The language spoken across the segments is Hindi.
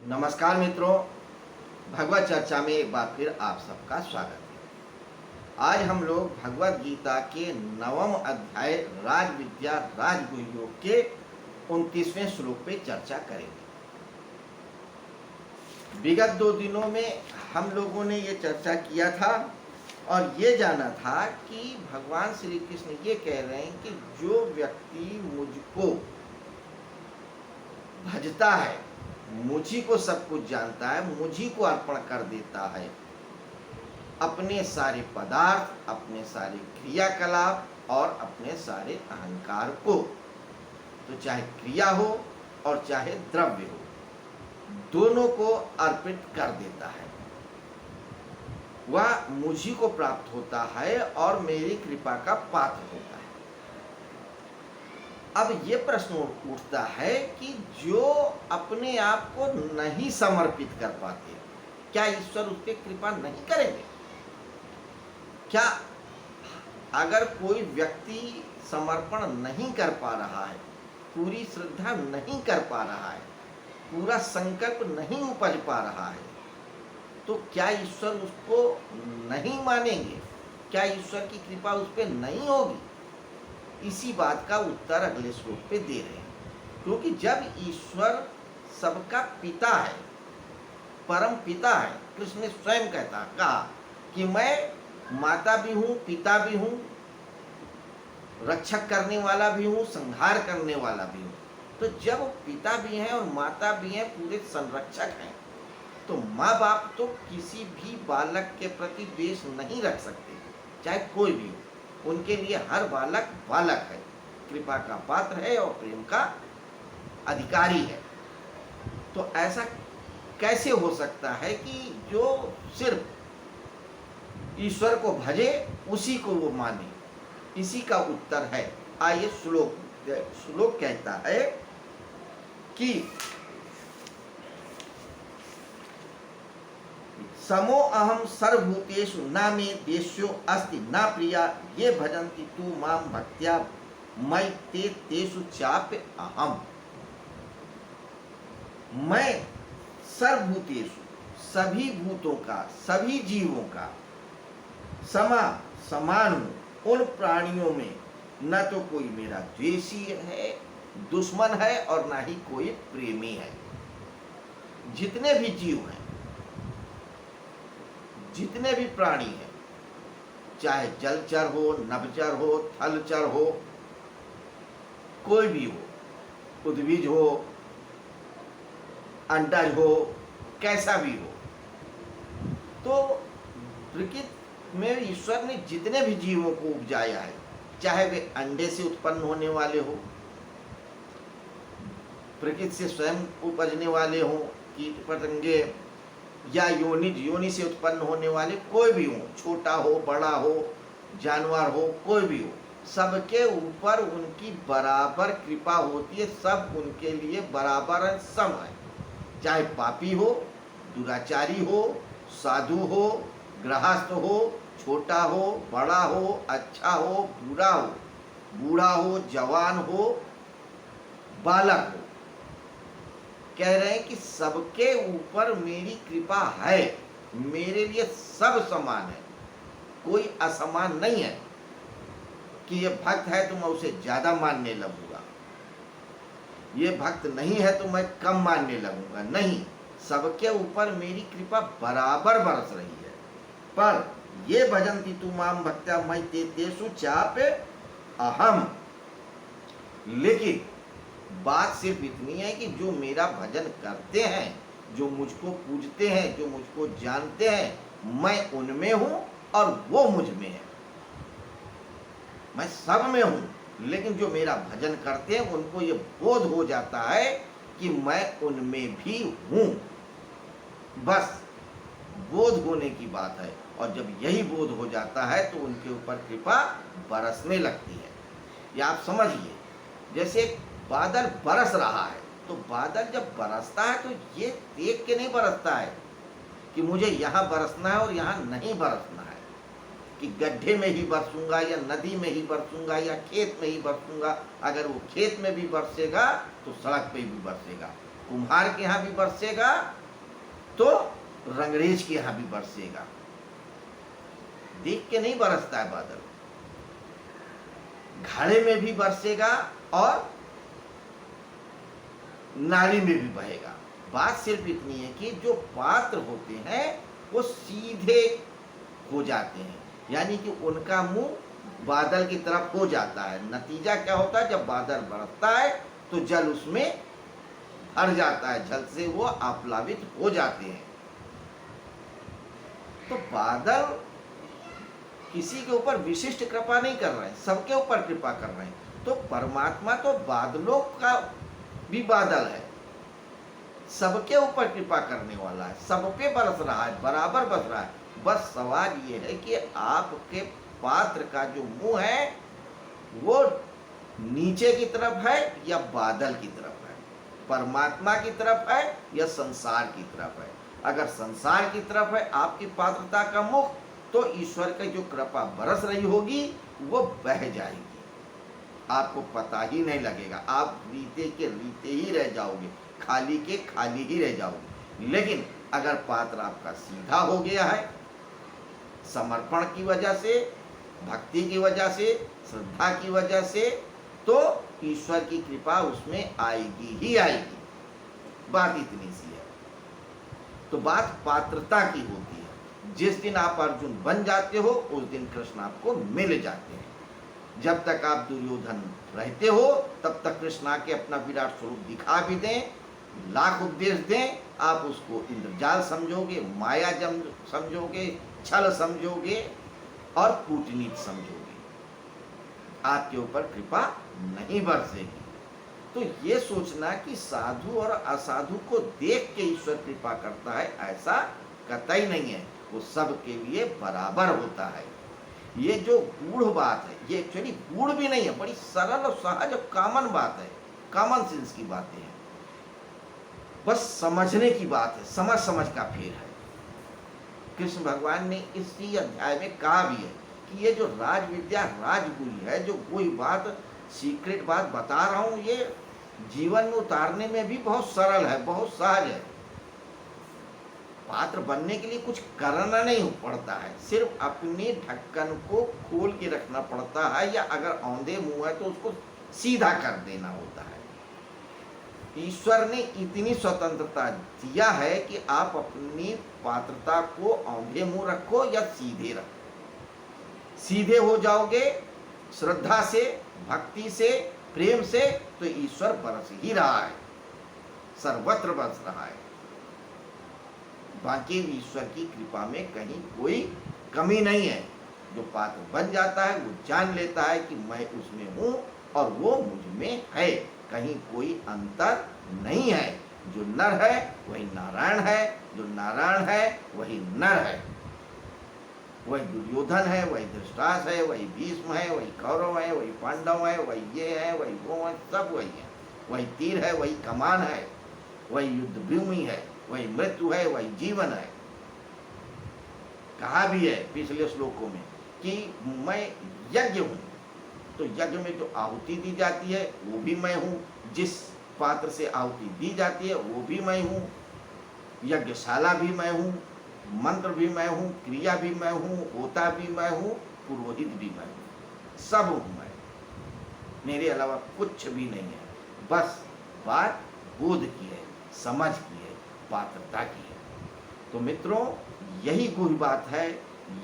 नमस्कार मित्रों, भगवत चर्चा में एक बार फिर आप सबका स्वागत है। आज हम लोग भगवत गीता के 9वें अध्याय राज विद्या राजगुह योग के 29वें श्लोक पे चर्चा करेंगे। विगत 2 दिनों में हम लोगों ने ये चर्चा किया था और ये जाना था कि भगवान श्री कृष्ण ये कह रहे हैं कि जो व्यक्ति मुझको भजता है, मुझी को सब कुछ जानता है, मुझी को अर्पण कर देता है, अपने सारे पदार्थ, अपने सारे क्रियाकलाप और अपने सारे अहंकार को, तो चाहे क्रिया हो और चाहे द्रव्य हो, दोनों को अर्पित कर देता है, वह मुझी को प्राप्त होता है और मेरी कृपा का पात्र होता है। अब ये प्रश्न उठता है कि जो अपने आप को नहीं समर्पित कर पाते, क्या ईश्वर उस पर कृपा नहीं करेंगे? क्या अगर कोई व्यक्ति समर्पण नहीं कर पा रहा है, पूरी श्रद्धा नहीं कर पा रहा है, पूरा संकल्प नहीं उपज पा रहा है, तो क्या ईश्वर उसको नहीं मानेंगे? क्या ईश्वर की कृपा उस पर नहीं होगी? इसी बात का उत्तर अगले श्लोक पे दे रहे हैं। क्योंकि जब ईश्वर सबका पिता है, परम पिता है, कृष्ण ने स्वयं कहा कि मैं माता भी हूँ, पिता भी हूँ, रक्षक करने वाला भी हूँ, संहार करने वाला भी हूँ। तो जब पिता भी हैं और माता भी हैं, पूरे संरक्षक हैं, तो माँ बाप तो किसी भी बालक के प्रति द्वेष नहीं रख सकते, चाहे कोई भी हो। उनके लिए हर बालक बालक है, कृपा का पात्र है और प्रेम का अधिकारी है। तो ऐसा कैसे हो सकता है कि जो सिर्फ ईश्वर को भजे उसी को वो माने? इसी का उत्तर है, आइए श्लोक कहता है कि समो अहम सर्वभूतेषु न मे द्वेष्यो अस्ति न प्रिया ये भजन्ति तू मां भक्त्या मयि ते तेषु चाप्य अहम। मैं सर्वभूतेषु, सभी भूतों का, सभी जीवों का समान हूँ। उन प्राणियों में न तो कोई मेरा द्वेषी है, दुश्मन है, और न ही कोई प्रेमी है। जितने भी जीव हैं, जितने भी प्राणी हैं, चाहे जलचर हो, नभचर हो, थलचर हो, कोई भी हो, उद्भिज हो, अंडज हो, कैसा भी हो, तो प्रकृति में ईश्वर ने जितने भी जीवों को उपजाया है, चाहे वे अंडे से उत्पन्न होने वाले हो, प्रकृति से स्वयं उपजने वाले हो, कीट पतंगे, या योनि से उत्पन्न होने वाले कोई भी हो, छोटा हो, बड़ा हो, जानवर हो, कोई भी हो, सबके ऊपर उनकी बराबर कृपा होती है। सब उनके लिए बराबर सम है, चाहे पापी हो, दुराचारी हो, साधु हो, गृहस्थ हो, छोटा हो, बड़ा हो, अच्छा हो, बुरा हो, बूढ़ा हो, जवान हो, बालक हो। कह रहे हैं कि सबके ऊपर मेरी कृपा है, मेरे लिए सब समान है, कोई असमान नहीं है कि ये भक्त है तो मैं उसे ज्यादा मानने लगूंगा, ये भक्त नहीं है तो मैं कम मानने लगूंगा। नहीं, सबके ऊपर मेरी कृपा बराबर बरस रही है। पर ये भजन्ति तू मां भक्त्या मयि ते तेषु चाप्य अहम। लेकिन बात सिर्फ इतनी है कि जो मेरा भजन करते हैं, जो मुझको पूजते हैं, जो मुझको जानते हैं, मैं उनमें हूं और वो मुझ में है। मैं सब में हूं, लेकिन जो मेरा भजन करते हैं उनको ये बोध हो जाता है कि मैं उनमें भी हूं। बस बोध होने की बात है, और जब यही बोध हो जाता है तो उनके ऊपर कृपा बरसने लगती है। या आप समझिए, जैसे बादल बरस रहा है, तो बादल जब बरसता है तो ये देख के नहीं बरसता है कि मुझे यहाँ बरसना है और यहाँ नहीं बरसना है, कि गड्ढे में ही बरसूंगा या नदी में ही बरसूंगा या खेत में ही बरसूंगा। अगर वो खेत में भी बरसेगा तो सड़क पे भी बरसेगा, कुम्हार के यहाँ भी बरसेगा तो रंगरेज के यहाँ भी बरसेगा। देख के नहीं बरसता है बादल, घड़े में भी बरसेगा और नाली में भी बहेगा। बात सिर्फ इतनी है कि जो पात्र होते हैं वो सीधे हो जाते हैं, यानी कि उनका मुंह बादल की तरफ हो जाता है। नतीजा क्या होता है, जब बादल बरसता है तो जल उसमें भर जाता है, जल से वो आप्लावित हो जाते हैं। तो बादल किसी के ऊपर विशिष्ट कृपा नहीं कर रहे हैं, सबके ऊपर कृपा कर रहे हैं। तो परमात्मा तो बादलों का भी बादल है, सबके ऊपर कृपा करने वाला है, सब पे बरस रहा है, बराबर बरस रहा है। बस सवाल ये है कि आपके पात्र का जो मुंह है वो नीचे की तरफ है या बादल की तरफ है, परमात्मा की तरफ है या संसार की तरफ है। अगर संसार की तरफ है आपकी पात्रता का मुख, तो ईश्वर की जो कृपा बरस रही होगी वो बह जाएगी, आपको पता ही नहीं लगेगा, आप रीते के रीते ही रह जाओगे, खाली के खाली ही रह जाओगे। लेकिन अगर पात्र आपका सीधा हो गया है, समर्पण की वजह से, भक्ति की वजह से, श्रद्धा की वजह से, तो ईश्वर की कृपा उसमें आएगी ही आएगी। बात इतनी सी है। तो बात पात्रता की होती है। जिस दिन आप अर्जुन बन जाते हो उस दिन कृष्ण आपको मिल जाते हैं। जब तक आप दुर्योधन रहते हो तब तक कृष्ण आके अपना विराट स्वरूप दिखा भी दें, लाख उपदेश दें, आप उसको इंद्रजाल समझोगे, माया समझोगे, छल समझोगे और कूटनीति समझोगे, आपके ऊपर कृपा नहीं बरसेगी। तो ये सोचना कि साधु और असाधु को देख के ईश्वर कृपा करता है, ऐसा कतई नहीं है। वो सबके लिए बराबर होता है। ये जो गूढ़ बात है, ये एक्चुअली गूढ़ भी नहीं है, बड़ी सरल और सहज और कॉमन बात है, कॉमन सेंस की बातें हैं, बस समझने की बात है, समझ समझ का फेर है। कृष्ण भगवान ने इसी अध्याय में कहा भी है कि ये जो राज विद्या राजगुरी है, जो कोई बात सीक्रेट बात बता रहा हूं, ये जीवन में उतारने में भी बहुत सरल है, बहुत सहज है। पात्र बनने के लिए कुछ करना नहीं पड़ता है, सिर्फ अपने ढक्कन को खोल के रखना पड़ता है, या अगर औंधे मुंह है तो उसको सीधा कर देना होता है। ईश्वर ने इतनी स्वतंत्रता दिया है कि आप अपनी पात्रता को औंधे मुंह रखो या सीधे रखो। सीधे हो जाओगे श्रद्धा से, भक्ति से, प्रेम से, तो ईश्वर बरस ही रहा है, सर्वत्र बरस रहा है। बाकी ईश्वर की कृपा में कहीं कोई कमी नहीं है। जो पात्र बन जाता है वो जान लेता है कि मैं उसमें हूँ और वो मुझ में है, कहीं कोई अंतर नहीं है। जो नर है वही नारायण है, जो नारायण है वही नर है। वही दुर्योधन है, वही धृतराष्ट्र है, वही भीष्म है, वही कौरव है, वही पांडव है, वही ये है, वही वो है, सब वही है। वही तीर है, वही कमान है, वही युद्ध भूमि है, वही मृत्यु है, वही जीवन है। कहा भी है पिछले श्लोकों में कि मैं यज्ञ हूं, तो यज्ञ में जो आहुति दी जाती है वो भी मैं हूं, जिस पात्र से आहुति दी जाती है वो भी मैं हूं, यज्ञशाला भी मैं हूं, मंत्र भी मैं हूं, क्रिया भी मैं हूं, होता भी मैं हूं, पुरोहित भी मैं हूं, सब हूं मैं, मेरे अलावा कुछ भी नहीं है। बस बात बोध की है, समझ की है, पात्रता की है। तो मित्रों, यही गुह बात है,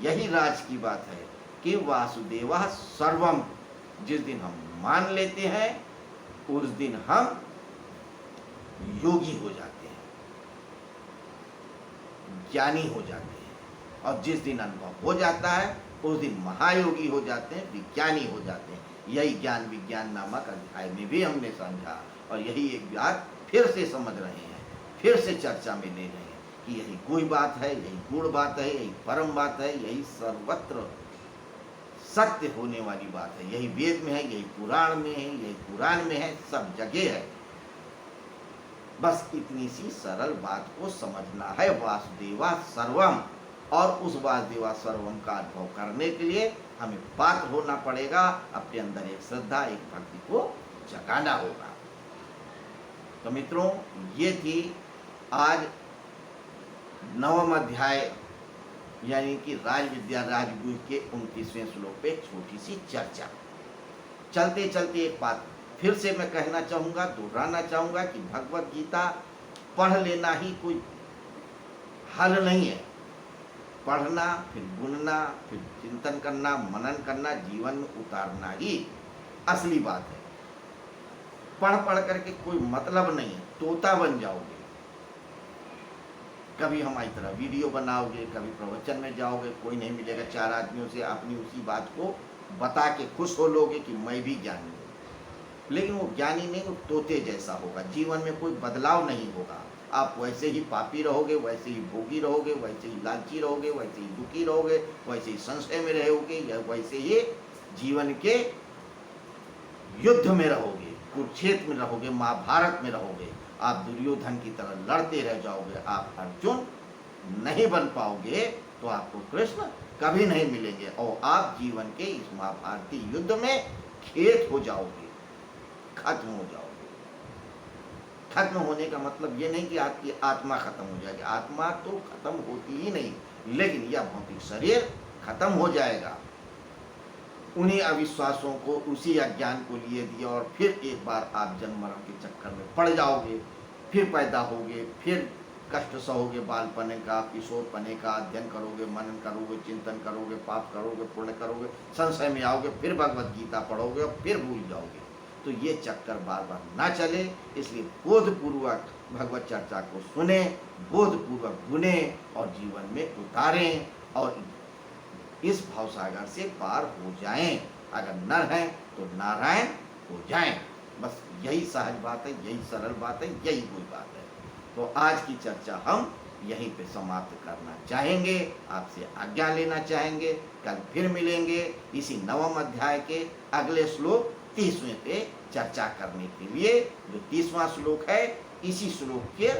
यही राज की बात है कि वासुदेवा सर्वम जिस दिन हम मान लेते हैं उस दिन हम योगी हो जाते हैं, ज्ञानी हो जाते हैं, और जिस दिन अनुभव हो जाता है उस दिन महायोगी हो जाते हैं, विज्ञानी हो जाते हैं। यही ज्ञान विज्ञान नामक अध्याय में भी हमने समझा, और यही एक बात फिर से समझ रहे हैं, फिर से चर्चा में ले रहे हैं कि यही कोई बात है, यही गुण बात है, यही परम बात है, यही सर्वत्र सत्य होने वाली बात है। यही वेद में है, यही पुराण में है, यही पुराण में है, सब जगह है। बस इतनी सी सरल बात को समझना है, वासुदेवा सर्वम। और उस वासुदेवा सर्वम का अनुभव करने के लिए हमें पात्र होना पड़ेगा, अपने अंदर एक श्रद्धा, एक भक्ति को जगाना होगा। तो मित्रों, ये थी आज 9वां अध्याय यानी कि राज विद्या राजगुह के 29वें श्लोक पे छोटी सी चर्चा। चलते चलते एक बात फिर से मैं कहना चाहूँगा, दोहराना चाहूँगा कि भगवत गीता पढ़ लेना ही कोई हल नहीं है। पढ़ना, फिर बुनना, फिर चिंतन करना, मनन करना, जीवन में उतारना ही असली बात है। पढ़ पढ़ करके कोई मतलब नहीं है, तोता बन जाओगे। कभी हमारी तरह वीडियो बनाओगे, कभी प्रवचन में जाओगे, कोई नहीं मिलेगा, 4 आदमियों से अपनी उसी बात को बता के खुश हो लोगे कि मैं भी ज्ञानी हूँ। लेकिन वो ज्ञानी नहीं, वो तोते जैसा होगा। जीवन में कोई बदलाव नहीं होगा। आप वैसे ही पापी रहोगे, वैसे ही भोगी रहोगे, वैसे ही लालची रहोगे, वैसे ही दुखी रहोगे, वैसे ही संशय में रहोगे, या वैसे ही जीवन के युद्ध में रहोगे, कुरुक्षेत्र में रहोगे, महाभारत में रहोगे। आप दुर्योधन की तरह लड़ते रह जाओगे। आप अर्जुन नहीं बन पाओगे, तो आपको कृष्ण कभी नहीं मिलेंगे और आप जीवन के इस महाभारतीय युद्ध में खेत हो जाओगे, खत्म हो जाओगे। खत्म होने का मतलब ये नहीं कि आपकी आत्मा खत्म हो जाएगी। आत्मा तो खत्म होती ही नहीं, लेकिन यह भौतिक शरीर खत्म हो जाएगा। उन्हीं अविश्वासों को, उसी अज्ञान को लिए दिया और फिर एक बार आप जन्म मरण के चक्कर में पड़ जाओगे। फिर पैदा होगे, फिर कष्ट सहोगे, बालपने का, किशोरपने का, अध्ययन करोगे, मनन करोगे, चिंतन करोगे, पाप करोगे, पुण्य करोगे, संशय में आओगे, फिर भगवत गीता पढ़ोगे और फिर भूल जाओगे। तो ये चक्कर बार बार ना चले, इसलिए बोधपूर्वक भगवत चर्चा को सुने, बोधपूर्वक बुने और जीवन में उतारें और इस भवसागर से पार हो जाएं। अगर नर हैं तो नारायण हो जाएं। बस यही सहज बात है, यही सरल बात है, यही कोई बात है। तो आज की चर्चा हम यहीं पे समाप्त करना चाहेंगे, आपसे आज्ञा लेना चाहेंगे। कल फिर मिलेंगे इसी 9वें अध्याय के अगले श्लोक 30वें पे चर्चा करने के लिए। जो 30वां श्लोक है, इसी श्लोक के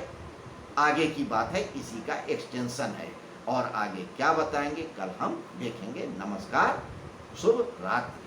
आगे की बात है, इसी का एक्सटेंशन है। और आगे क्या बताएंगे कल हम देखेंगे। नमस्कार, शुभ रात्रि।